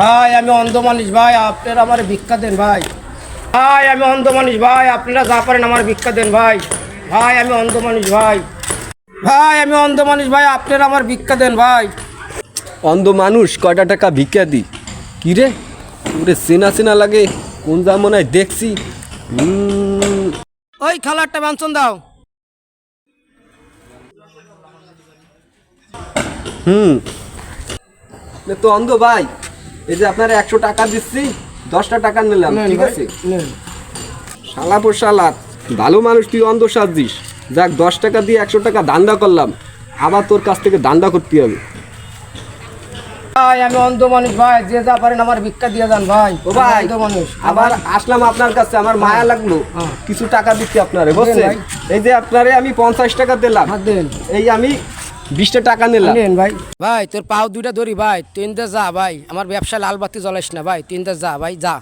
ভাই আমি অন্ধ মানুষ ভাই, আপনারা আমার ভিক্ষা দেন ভাই। ভাই আমি অন্ধ মানুষ ভাই, আপনারা যা পারেন আমার ভিক্ষা দেন ভাই। ভাই আমি অন্ধ মানুষ ভাই। ভাই আমি অন্ধ মানুষ ভাই, আপনারা আমার ভিক্ষা দেন ভাই। অন্ধ মানুষ কয়টা টাকা ভিক্ষা দি কি রে? ওরে চেনা চেনা লাগে, কোন যা মনে হয় দেখছি। ওই খালারটা বাঞ্চন দাও। তো অন্ধ ভাই, এই যে আপনারা 100 টাকা দিচ্ছি, 10টা টাকা নিলাম, ঠিক আছে? শালা পর শালা, ভালো মানুষ তুই অন্ধ সাজিস। যাক, 10 টাকা দিয়ে 100 টাকা দান্দা করলাম, আবার তোর কাছ থেকে দান্দা করতে হবে। ভাই আমি অন্ধ মানুষ ভাই, যে যা পারেন আমার ভিক্ষা দিয়ে যান ভাই। ও ভাই, অন্ধ মানুষ আবার আসলাম আপনার কাছে, আমার মায়া লাগলো কিছু টাকা দিচ্ছি আপনারে, বুঝছেন? এই যে আপনারে আমি 50 টাকা দিলাম, এই আমি 20টা টাকা নিলাম ভাই। ভাই তোর পাও দুইটা ধরি ভাই, তুই যা ভাই, আমার ব্যবসা লাল বাতি জ্বলাইস না ভাই, তুই যা ভাই, যা।